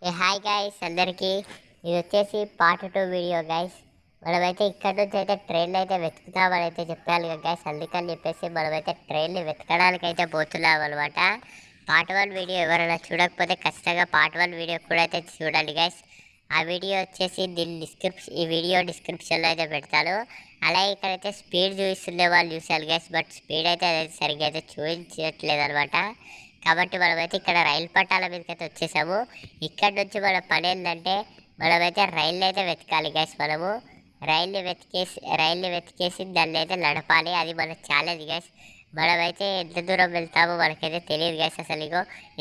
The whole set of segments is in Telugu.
హాయ్ గైస్ అందరికీ ఇది వచ్చేసి పార్ట్ 2 వీడియో గైస్. మనమైతే ఇక్కడ నుంచి అయితే ట్రైన్లు అయితే వెతుకుతామని అయితే చెప్పాలి కదా గైస్. అందుకని చెప్పేసి మనమైతే ట్రైన్ని వెతకడానికి అయితే పోతున్నాం అనమాట. పార్ట్ 1 వీడియో ఎవరైనా చూడకపోతే ఖచ్చితంగా పార్ట్ 1 వీడియో కూడా అయితే చూడండి గైస్. ఆ వీడియో వచ్చేసి ఈ వీడియో డిస్క్రిప్షన్లో అయితే పెడతాను. అలాగే ఇక్కడైతే స్పీడ్ చూపిస్తుండే వాళ్ళు చూసారు గైస్, బట్ స్పీడ్ అయితే సరిగ్గా అయితే చూపించట్లేదు అనమాట. కాబట్టి మనమైతే ఇక్కడ రైలు పట్టాల మీదకి అయితే వచ్చేసాము. ఇక్కడ నుంచి మన పని ఏంటంటే మనమైతే రైలు అయితే వెతకాలి గ్యాస్. మనము రైల్ని వెతికేసి దాన్ని అయితే నడపాలి. అది మన ఛాలెంజ్ గ్యాస్. మనమైతే ఎంత దూరం వెళ్తామో మనకైతే తెలియదు గ్యాస్. అసలు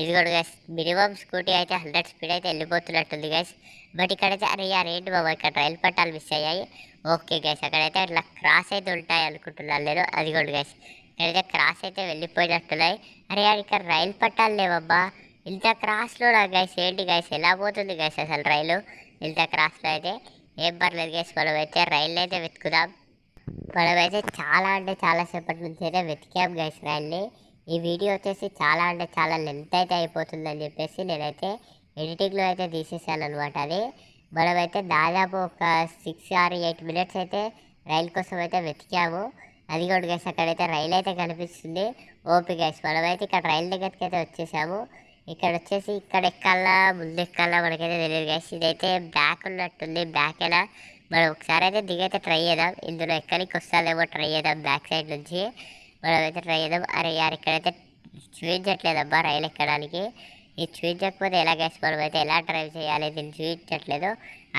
ఇది కూడా గ్యాస్ మినిమం స్కూటీ అయితే 100 స్పీడ్ అయితే వెళ్ళిపోతున్నట్టుంది గ్యాస్. బట్ ఇక్కడైతే అరే యార్ ఏంటి బాబా ఇక్కడ రైలు పట్టాలు మిస్ అయ్యాయి. ఓకే గ్యాస్, అక్కడైతే అట్లా క్రాస్ అయితే ఉంటాయి అనుకుంటున్నాను నేను. అది కూడా గ్యాస్ ఇక్కడైతే క్రాస్ అయితే వెళ్ళిపోయినట్టున్నాయి. అరే యార్ ఇక్కడ రైలు పట్టాలు లేవబ్బా. ఇంత క్రాస్లో నా గైస్ ఏంటి గైస్, ఎలా పోతుంది గైస్ అసలు రైలు ఇంత క్రాస్లో అయితే. ఏం పర్లేదు గైస్, మనమైతే రైలు అయితే వెతుకుదాం. మనమైతే చాలా అంటే చాలా సేపటి నుంచి అయితే వెతికాం గైస్ రైల్ని. ఈ వీడియో వచ్చేసి చాలా అంటే చాలా లెంత్ అయితే అయిపోతుందని చెప్పేసి నేనైతే ఎడిటింగ్లో అయితే తీసేసాను అనమాట. అది మనమైతే దాదాపు ఒక 6 or 8 minutes అయితే రైలు కోసం అయితే వెతికాము. అది కూడా గైస్ అక్కడైతే రైలు అయితే కనిపిస్తుంది. ఓపి గైస్ మనమైతే ఇక్కడ రైలు దగ్గరికి అయితే వచ్చేసాము. ఇక్కడ వచ్చేసి ఇక్కడ ఎక్కాలా ముందు ఎక్కాలా మనకైతే తెలియదు గైస్. ఇదైతే బ్యాక్ ఉన్నట్టుంది. బ్యాక్ అయినా మనం ఒకసారి అయితే దిగైతే ట్రై చేద్దాం. ఇందులో ఎక్కడికి వస్తుందేమో ట్రై చేద్దాం. బ్యాక్ సైడ్ నుంచి మనమైతే ట్రై చేద్దాం. అరే యార్ ఇక్కడైతే చూపించట్లేదబ్బా రైలు ఎక్కడానికి. ఇది చూపించకపోతే ఎలా గైస్, మనమైతే ఎలా డ్రైవ్ చేయాలి దీన్ని చూపించట్లేదు.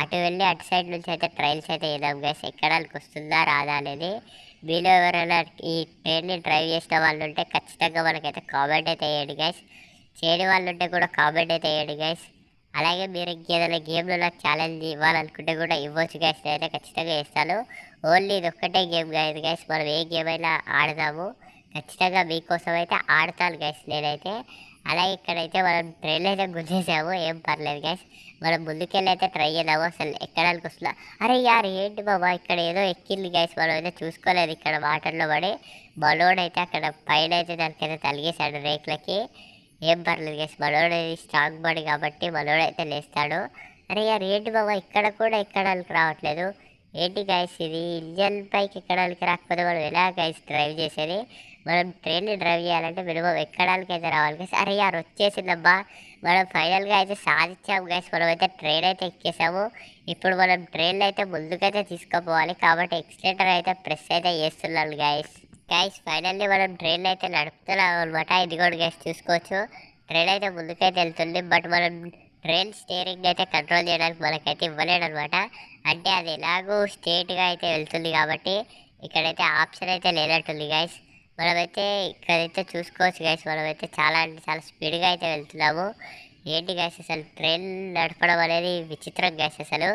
అటు వెళ్ళి అటు సైడ్ నుంచి అయితే ట్రైల్స్ అయితే వేద్దాం గైస్, ఎక్కడానికి వస్తుందా రాదా అనేది. మీలో ఎవరైనా ఈ ట్రైన్ని డ్రైవ్ చేసిన వాళ్ళు ఉంటే ఖచ్చితంగా మనకైతే కామెంట్ అయితే వేయండి గైస్. చేయని వాళ్ళు ఉంటే కూడా కామెంట్ అయితే వేయండి గైస్. అలాగే మీరు ఇంకేదైనా గేమ్లో నాకు ఛాలెంజ్ ఇవ్వాలనుకుంటే కూడా ఇవ్వచ్చు గైస్, నేనైతే ఖచ్చితంగా ఇస్తాను. ఓన్లీ ఇది ఒక్కటే గేమ్ కాదు గైస్, మనం ఏ గేమ్ అయినా ఆడదాము. ఖచ్చితంగా మీకోసం అయితే ఆడతాను గైస్ నేనైతే. అలాగే ఇక్కడైతే మనం ట్రైన్ అయితే గుంజేసాము. ఏం పర్లేదు గైస్, మనం ముందుకెళ్ళి అయితే ట్రై చేద్దాము. అసలు ఎక్కడానికి వస్తుందా. అరే యార్ ఏంటి బాబా ఇక్కడ ఏదో ఎక్కింది గైస్, మనం అయితే చూసుకోలేదు. ఇక్కడ వాటర్లో పడి బలోడ్ అయితే అక్కడ పైన అయితే దానికైతే తలిగేశాడు రేకులకి. ఏం పర్లేదు గైస్, మనోడు స్ట్రాంగ్ బాడీ కాబట్టి మనోడు అయితే లేస్తాడు. అరే యార్ ఏంటి బాబా ఇక్కడ కూడా ఎక్కడానికి రావట్లేదు. ఏంటి గైస్ ఇది, ఇంజన్ పైకి ఎక్కడానికి రాకపోతే మనం ఎలా గైస్ డ్రైవ్ చేసేది. మనం ట్రైన్ని డ్రైవ్ చేయాలంటే మినిమం ఎక్కడానికి అయితే రావాలి గైస్. అరే యార్ వచ్చేసిందబ్బా, మనం ఫైనల్గా అయితే సాధించాము గైస్. మనం అయితే ట్రైన్ అయితే ఎక్కేసాము. ఇప్పుడు మనం ట్రైన్లో అయితే ముందుకైతే తీసుకుపోవాలి కాబట్టి ఎక్సిలేటర్ అయితే ప్రెస్ అయితే చేస్తున్నాను గైస్. ఫైనల్లీ మనం ట్రైన్ అయితే నడుపుతున్నాం అనమాట. ఇది కూడా గైస్ చూసుకోవచ్చు, ట్రైన్ అయితే ముందుకైతే వెళ్తుంది. బట్ మనం ట్రైన్ స్టీరింగ్ అయితే కంట్రోల్ చేయడానికి మనకైతే ఇవ్వలేడు అనమాట. అంటే అది ఎలాగో స్ట్రేట్గా అయితే వెళ్తుంది కాబట్టి ఇక్కడైతే ఆప్షన్ అయితే లేనట్టుంది గైస్. మనమైతే ఇక్కడైతే చూసుకోవచ్చు గైస్, మనమైతే చాలా అంటే చాలా స్పీడ్గా అయితే వెళ్తున్నాము. ఏంటి గైస్ అసలు ట్రైన్ నడపడం అనేది విచిత్రం గైస్. అసలు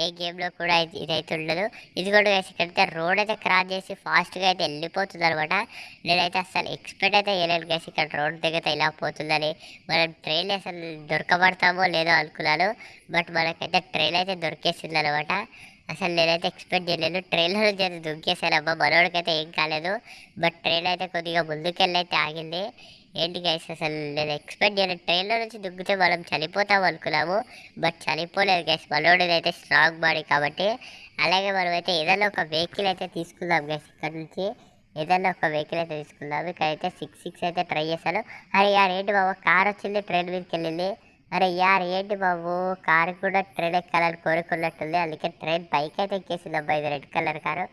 ఏ గేమ్లో కూడా ఇదైతే ఉండదు. ఇది కూడా గైస్ ఇక్కడైతే రోడ్ అయితే క్రాస్ చేసి ఫాస్ట్గా అయితే వెళ్ళిపోతుంది అనమాట. నేనైతే అసలు ఎక్స్పెక్ట్ అయితే చేయలేదు గైస్ ఇక్కడ రోడ్ దగ్గర ఇలా పోతుందని. మనం ట్రైన్ అసలు దొరకబడతామో లేదో అనుకున్నాను, బట్ మనకైతే ట్రైన్ అయితే దొరికేసింది అనమాట. అసలు నేనైతే ఎక్స్పెక్ట్ చేయలేదు. ట్రైన్లో నుంచి అయితే దుంకేసానమ్మా, మనోడికైతే ఏం కాలేదు. బట్ ట్రైన్ అయితే కొద్దిగా ముందుకెళ్ళి అయితే ఆగింది. ఏంటి గైస్ అసలు నేను ఎక్స్పెక్ట్ చేయలేదు. ట్రైన్లో నుంచి దుగ్గితే మనం చనిపోతాం అనుకున్నాము, బట్ చనిపోలేదు గైస్. మనోడిది అయితే స్ట్రాంగ్ బాడీ కాబట్టి. అలాగే మనమైతే ఏదైనా ఒక వెహికల్ అయితే తీసుకుందాం గైస్. ఇక్కడ నుంచి ఏదైనా ఒక వెహికల్ అయితే తీసుకుందాం. ఇక్కడైతే 6 అయితే ట్రై చేశాను. అరే యార్ ఏంటి బాబు కార్ వచ్చింది ట్రైన్ మీదకి వెళ్ళింది. అరే యార్ ఏంటి బాబు కారు కూడా ట్రైన్ ఎక్కాలని కోరుకున్నట్టుంది, అందుకే ట్రైన్ పైకి అయితే ఎక్కేసింది అబ్బా. ఇది రెడ్ కలర్ కారు.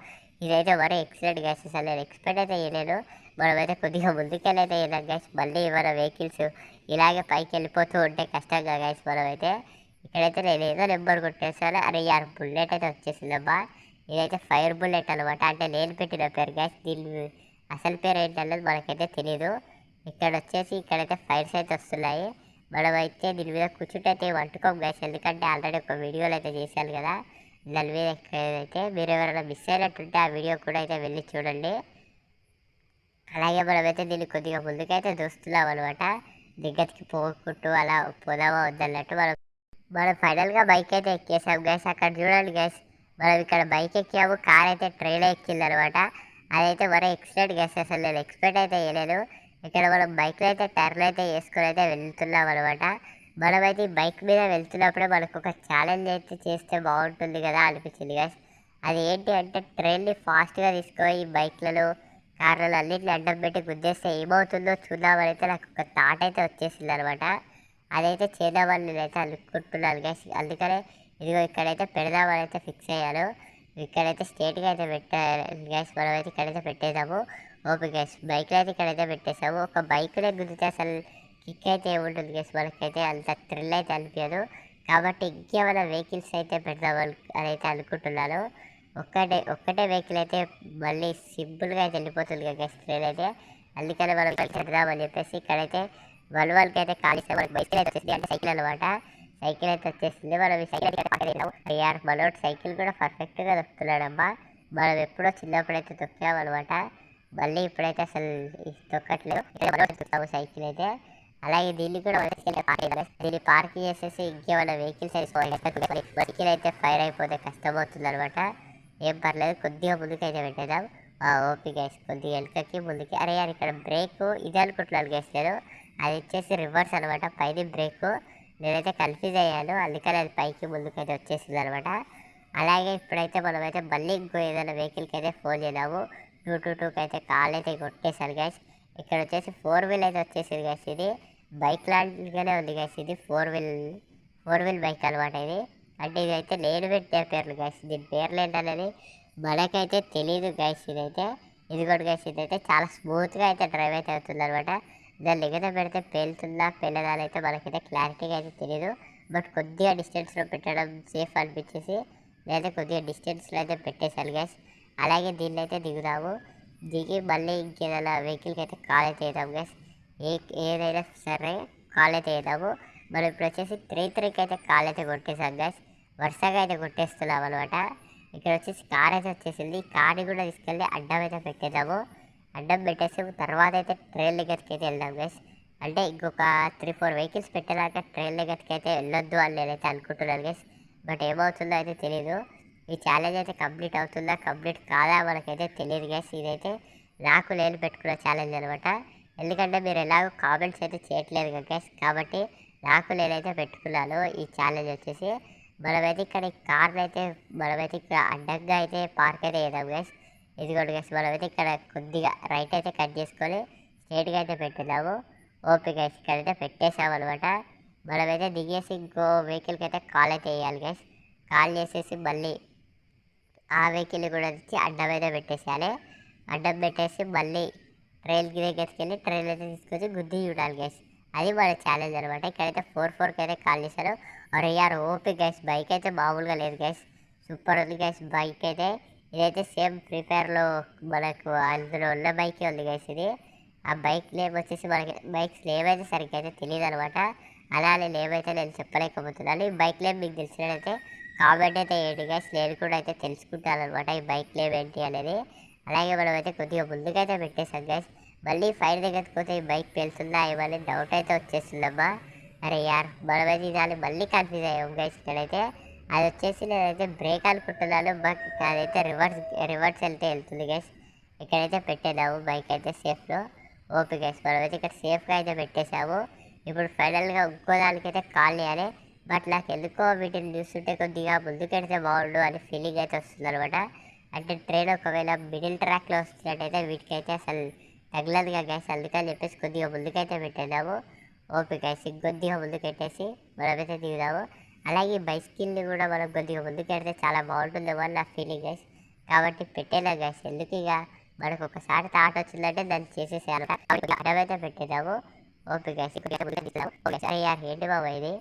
ఇదైతే మరీ ఎక్సలెంట్ గ్యాస్. అసలు నేను ఎక్స్పెక్ట్ అయితే చేయలేను. మనమైతే కొద్దిగా ముందుకెళ్ళైతే వెళ్ళాం గ్యాస్. మళ్ళీ మన వెహికల్స్ ఇలాగే పైకి వెళ్ళిపోతూ ఉంటే కష్టంగా గ్యాస్. మనమైతే ఇక్కడైతే నేను ఏదో నెంబర్ కొట్టేసాను. అరే యార్ బుల్లెట్ అయితే వచ్చేసిందబ్బా. ఇదైతే ఫైర్ బుల్లెట్ అనమాట, అంటే నేను పెట్టిన పేరు గ్యాస్. దీని అసలు పేరు ఏంటన్నది మనకైతే తెలియదు. ఇక్కడ వచ్చేసి ఇక్కడైతే ఫైర్స్ అయితే వస్తున్నాయి. మనమైతే దీని మీద కూర్చుంటే అయితే వంటుకోం గ్యాస్, ఎందుకంటే ఆల్రెడీ ఒక వీడియోలో అయితే చేశాను కదా దాని మీద. అయితే మీరు ఎవరైనా మిస్ అయినట్టుంటే ఆ వీడియో కూడా అయితే వెళ్ళి చూడండి. అలాగే మనమైతే దీన్ని కొద్దిగా ముందుకైతే దూస్తున్నాం అనమాట. దగ్గరికి పోకుంటూ అలా పోదామా వద్దన్నట్టు మనం ఫైనల్గా బైక్ అయితే ఎక్కేసాం గైస్. అక్కడ చూడండి గైస్, మనం ఇక్కడ బైక్ ఎక్కాము, కార్ అయితే ట్రైన్ ఎక్కింది అనమాట. అదైతే మరో ఎక్సలెంట్ గైస్. అసలు నేను ఎక్స్పెక్ట్ అయితే చేయలేదు. ఇక్కడ మనం బైక్లో అయితే టర్న్ అయితే వేసుకొని అయితే వెళ్తున్నాం అనమాట. మనమైతే ఈ బైక్ మీద వెళ్తున్నప్పుడే మనకు ఒక ఛాలెంజ్ అయితే చేస్తే బాగుంటుంది కదా అనిపించింది గైస్. అది ఏంటి అంటే ట్రైన్ని ఫాస్ట్గా తీసుకొని ఈ బైక్లలో కార్లలో అన్నింటిని అడ్డం పెట్టి గుద్దేస్తే ఏమవుతుందో చూద్దామని అయితే నాకు ఒక థాట్ అయితే వచ్చేసింది అనమాట. అదైతే చేద్దామని నేనైతే అనుకుంటున్నాను గైస్. అందుకనే ఇదిగో ఇక్కడైతే పెడదామని అయితే ఫిక్స్ అయ్యాను. ఇక్కడైతే స్ట్రేట్గా అయితే పెట్టాను గైస్. మనమైతే ఇక్కడైతే పెట్టేద్దాము. ఓకే గైస్, బైక్లో అయితే ఇక్కడైతే పెట్టేసాము. ఒక బైక్లో గుద్దితే అసలు కిక్ అయితే ఏముంటుంది గైస్, మనకైతే అంత థ్రిల్ అయితే అనిపించదు. కాబట్టి ఇంకేమైనా వెహికల్స్ అయితే పెడదామని అని అయితే అనుకుంటున్నాను. ఒక్కటే వెహికల్ అయితే మళ్ళీ సింపుల్గా అయితే వెళ్ళిపోతుంది కదా గైస్ ట్రైన్ అయితే. అందుకని మనం పెడదామని చెప్పేసి ఇక్కడైతే వాళ్ళకి అయితే ఖాళీ మనకి బైక్ అయితే వచ్చేసింది, అంటే సైకిల్ అనమాట. సైకిల్ అయితే వచ్చేసింది. మనం ఈ సైకిల్ అయితే మనోడు సైకిల్ కూడా పర్ఫెక్ట్గా దొక్కుతున్నాడమ్మా. మనం ఎప్పుడో చిన్నప్పుడు అయితే తొక్కామన్నమాట. మళ్ళీ ఇప్పుడైతే అసలు తొక్కట్లేదు సైకిల్ అయితే. అలాగే దీన్ని కూడా దీన్ని పార్క్ చేసేసి ఇంకేమైనా వెహికల్స్ వెహికల్ అయితే ఫైర్ అయిపోతే కష్టం అవుతుంది అనమాట. ఏం పర్లేదు, కొద్దిగా ముందుకైతే పెట్టేద్దాం. ఓకే గైస్, కొద్దిగా వెనకకి ముందుకి. అరే యార్, ఇక్కడ బ్రేక్ ఇది అనుకుంటున్నాను గైస్ నేను. అది వచ్చేసి రివర్స్ అనమాట, పైది బ్రేక్. నేనైతే కన్ఫ్యూజ్ అయ్యాను, అందుకని అది పైకి ముందుకైతే వచ్చేసింది అనమాట. అలాగే ఇప్పుడైతే మనమైతే మళ్ళీ ఇంకో ఏదైనా వెహికల్కి అయితే ఫోన్ చేద్దాము. 222కి అయితే కాల్ అయితే కొట్టేశాను గైస్. ఇక్కడ వచ్చేసి 4 వీల్ అయితే వచ్చేసింది గైస్. ఇది బైక్ లాంటిగానే ఉంది గైస్. ఇది ఫోర్ వీల్ బైక్ అనమాట ఇది. అంటే ఇదైతే నేను పెట్టే పేర్లు గైస్. దీని పేర్లు ఏంటనేది మనకైతే తెలియదు గైస్. ఇది కూడా గైస్, ఇదైతే చాలా స్మూత్గా అయితే డ్రైవ్ అయితే అవుతుంది అనమాట. దాన్ని ఎగద పెడితే పేలుతుందా పేలదా అయితే మనకైతే క్లారిటీగా అయితే తెలియదు. బట్ కొద్దిగా డిస్టెన్స్లో పెట్టడం సేఫ్ అనిపించేసి నేనైతే కొద్దిగా డిస్టెన్స్లో అయితే పెట్టేశాను గైస్. అలాగే దీన్ని అయితే దిగుదాము. దిగి మళ్ళీ ఇంకేదైనా వెహికల్కి అయితే కాల్ అయితే వేద్దాం గైస్. ఏదైనా సరే కాల్ అయితే వేద్దాము. మనం ఇప్పుడు వచ్చేసి 3-3కి అయితే కాల్ అయితే కొట్టేసాం గైస్. వరుసగా అయితే కొట్టేస్తున్నాం అనమాట. ఇక్కడ వచ్చేసి కార్ అయితే వచ్చేసింది. కార్ని కూడా తీసుకెళ్ళి అడ్డం అయితే పెట్టేద్దాము. అడ్డం పెట్టేసి తర్వాత అయితే ట్రైన్ దగ్గరికి అయితే వెళ్దాం గైస్. అంటే ఇంకొక 3-4 వెహికల్స్ పెట్టేదాకా ట్రైన్ దగ్గరికి అయితే వెళ్ళొద్దు అని నేనైతే అనుకుంటున్నాను గైస్. బట్ ఏమవుతుందో అయితే తెలియదు. ఈ ఛాలెంజ్ అయితే కంప్లీట్ అవుతుందా కంప్లీట్ కాదా మనకైతే తెలియదు గైస్. ఇదైతే నాకు నేను పెట్టుకున్న ఛాలెంజ్ అనమాట. ఎందుకంటే మీరు ఎలాగో కామెంట్స్ అయితే చేయట్లేదు కదా గైస్. కాబట్టి నాకు నేనైతే పెట్టుకున్నాను ఈ ఛాలెంజ్ వచ్చేసి. మనమైతే ఇక్కడ కార్ని అయితే మనమైతే ఇక్కడ అడ్డంగా అయితే పార్క్ అయితే చేద్దాం గైస్. ఇదిగోండి గైస్, మనమైతే ఇక్కడ కొద్దిగా రైట్ అయితే కట్ చేసుకొని స్ట్రైట్గా అయితే పెట్టేద్దాము. ఓకే గైస్, ఇక్కడైతే పెట్టేసాము అనమాట. మనమైతే దిగేసి ఇంకో వెహికల్కి అయితే కాల్ అయితే వేయాలి గైస్. కాల్ చేసేసి మళ్ళీ ఆ వెహికల్ కూడా వచ్చి అడ్డం అయితే పెట్టేసేయాలి. అడ్డం పెట్టేసి మళ్ళీ ట్రైన్కి దగ్గరికి వెళ్ళి ట్రైన్ అయితే తీసుకొచ్చి గుద్ది చూడాలి గైస్. అది మన ఛాలెంజ్ అనమాట. ఇక్కడైతే 4-4కి అయితే కాల్ చేశారు. అరే యార్, ఓపీ గైస్, బైక్ అయితే మామూలుగా లేదు గైస్, సూపర్ ఉంది గైస్ బైక్ అయితే. ఇదైతే సేమ్ ఫ్రీ ఫైర్లో మనకు అందులో ఉన్న బైకే ఉంది గైస్ ఇది. ఆ బైక్ నేమ్ వచ్చేసి మనకి బైక్స్ నేమ్ అయితే సరిగ్గా అయితే తెలియదు అనమాట. అలానే నేమ్ అయితే నేను చెప్పలేకపోతున్నాను. ఈ బైక్ నేమ్ మీకు తెలిసినట్టయితే కామెంట్ అయితే ఏంటి గైస్, నేను కూడా అయితే తెలుసుకుంటాను అనమాట ఈ బైక్ నేమ్ ఏంటి అనేది. అలాగే మనం అయితే కొద్దిగా ముందుకైతే పెట్టేసాం గైస్. మళ్ళీ ఫైర్ దగ్గరికి పోతే ఈ బైక్ పేలుతుందా ఏమని డౌట్ అయితే వచ్చేస్తుందమ్మా. అరే యార్, మనమైతే దాన్ని మళ్ళీ కన్ఫ్యూజ్ అయ్యాం గైస్. ఇక్కడైతే అది వచ్చేసి నేనైతే బ్రేక్ అనుకుంటున్నాను, బట్ అదైతే రివర్స్ వెళ్తుంది గైస్. ఇక్కడైతే పెట్టేద్దాము బైక్ అయితే సేఫ్లో. ఓకే గైస్, మనమైతే ఇక్కడ సేఫ్గా అయితే పెట్టేసాము. ఇప్పుడు ఫైనల్గా ఇంకో దానికైతే కాల్ చేయాలి. బట్ నాకు ఎందుకో వీటిని చూస్తుంటే కొద్దిగా ముందుకెడితే బాగుండు అని ఫీలింగ్ అయితే వస్తుంది అనమాట. అంటే ట్రైన్ ఒకవేళ మిడిల్ ట్రాక్లో వస్తున్నట్టయితే వీటికైతే అసలు తగలదుగా గైస్. అందుకని చెప్పేసి కొద్దిగా ముందుకైతే పెట్టేద్దాము. ఓకే గైస్, ఇంకొద్దిగా ముందుకెట్టేసి మనమైతే దిగుదాము. అలాగే బైస్కిల్ని కూడా మనం కొద్దిగా ముందుకెడితే చాలా బాగుంటుందేమో అని నా ఫీలింగ్ గైస్. కాబట్టి పెట్టేదా గైస్, ఎందుకు ఇక మనకు ఒకసారి థాట్ వచ్చిందంటే దాన్ని చేసేసేయాలి. అడవైతే పెట్టేద్దాము. ఓకే గైస్, ఓకే యార్, ఏంటి బాబు ఇది.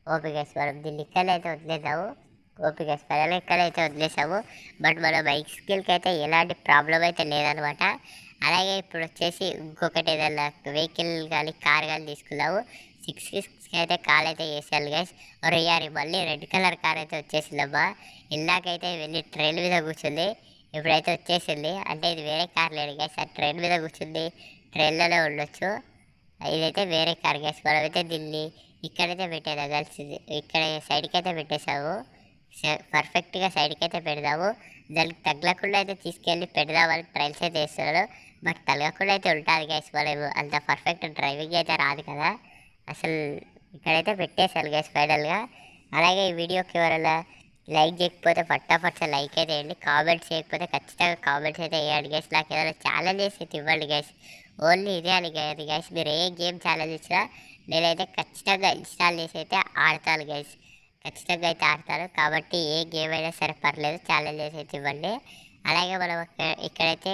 ఓకే గైస్, మనం దీన్ని ఇక్కడైతే వదిలేద్దాము. ఓకే గైస్, ఫైనల్గా ఇక్కడైతే వదిలేసాము. బట్ మన బైక్ స్కిల్కి అయితే ఎలాంటి ప్రాబ్లం అయితే లేదనమాట. అలాగే ఇప్పుడు వచ్చేసి ఇంకొకటి ఏదైనా వెహికల్ కానీ కార్ కానీ తీసుకుందాము. 6-6కి అయితే కాల్ అయితే చేసేయాలి గైస్. యారి, మళ్ళీ రెడ్ కలర్ కార్ అయితే వచ్చేసిందమ్మా. ఇలాగైతే వెళ్ళి ట్రైన్ మీద కూర్చుంది, ఇప్పుడైతే వచ్చేసింది. అంటే ఇది వేరే కార్ లేదు గైస్, ఆ ట్రైన్ మీద కూర్చుంది, ట్రైన్లోనే ఉండొచ్చు. ఇదైతే వేరే కార్ గైస్. మనమైతే దీన్ని ఇక్కడైతే పెట్టేదా గైస్, ఇక్కడ సైడ్కి అయితే పెట్టేసాము. పర్ఫెక్ట్గా సైడ్కి అయితే పెడదాము. దానికి తగలకుండా అయితే తీసుకెళ్ళి పెడదామని ట్రైల్స్ అయితే వేస్తున్నాడు. బట్ తగలకుండా అయితే ఉంటుంది గైస్. మనం అంత పర్ఫెక్ట్ డ్రైవింగ్ అయితే రాదు కదా. అసలు ఇక్కడైతే పెట్టేశాను గైస్ ఫైనల్గా. అలాగే ఈ వీడియోకి ఎవరైనా లైక్ చేయకపోతే ఫటాఫట్ లైక్ అయితే వేయండి, కామెంట్స్ చేయకపోతే ఖచ్చితంగా కామెంట్స్ అయితే వేయండి గైస్. నాకు ఏదైనా ఛాలెంజెస్ అయితే ఇవ్వండి గైస్. ఓన్లీ ఇదే అని కాదు గైస్, మీరు ఏ గేమ్ ఛాలెంజ్ ఇచ్చినా నేనైతే ఖచ్చితంగా ఇన్స్టాల్ చేసి అయితే ఆడతాను గైస్. ఖచ్చితంగా అయితే ఆడతాను కాబట్టి ఏ గేమ్ అయినా సరే పర్లేదు, ఛాలెంజెస్ అయితే ఇవ్వండి. అలాగే మనం ఇక్కడైతే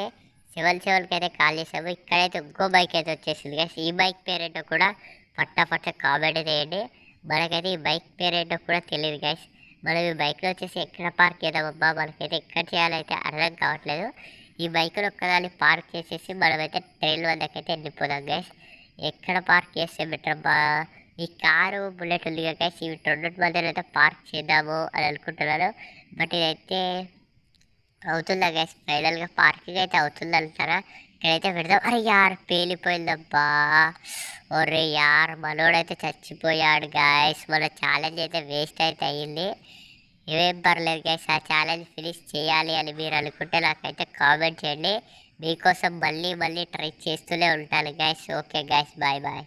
7-7కి అయితే కాల్ చేసాము. ఇక్కడైతే ఇంకో బైక్ అయితే వచ్చేసింది గైస్. ఈ బైక్ పేరేంటో కూడా ఫటాఫట్ కామెంట్ చేయండి. మనకైతే ఈ బైక్ పేరేంటో కూడా తెలియదు గైస్. మనం ఈ బైక్లో వచ్చేసి ఎక్కడ పార్క్ చేద్దామబ్బా, మనకైతే ఎక్కడ చేయాలైతే అర్థం కావట్లేదు. ఈ బైక్లో ఒక్కదాన్ని పార్క్ చేసేసి మనమైతే ట్రైన్ వద్దకైతే వెళ్ళిపోదాం గైస్. ఎక్కడ పార్క్ చేస్తే బెటర్ అబ్బా, ఈ కారు బుల్లెట్ ఉంది కదా గైస్, ఇవి రెండింటి మధ్యలో అయితే పార్క్ చేద్దాము అని అనుకుంటున్నాను. బట్ ఇదైతే అవుతుందా గైస్, ఫైనల్గా పార్కింగ్ అయితే అవుతుంది అంటారా? ఇక్కడైతే పెడదాం. అరే యార్ పేలిపోయిందబ్బా, ఒరే యార్ మనోడైతే చచ్చిపోయాడు గైస్. మన ఛాలెంజ్ అయితే వేస్ట్ అయితే అయ్యింది. ఇవేం పర్లేదు గైస్, ఆ ఛాలెంజ్ ఫినిష్ చేయాలి అని మీరు అనుకుంటే నాకైతే కామెంట్ చేయండి. మీకోసం మళ్ళీ మళ్ళీ ట్రై చేస్తూనే ఉంటాను guys. Okay guys, bye bye.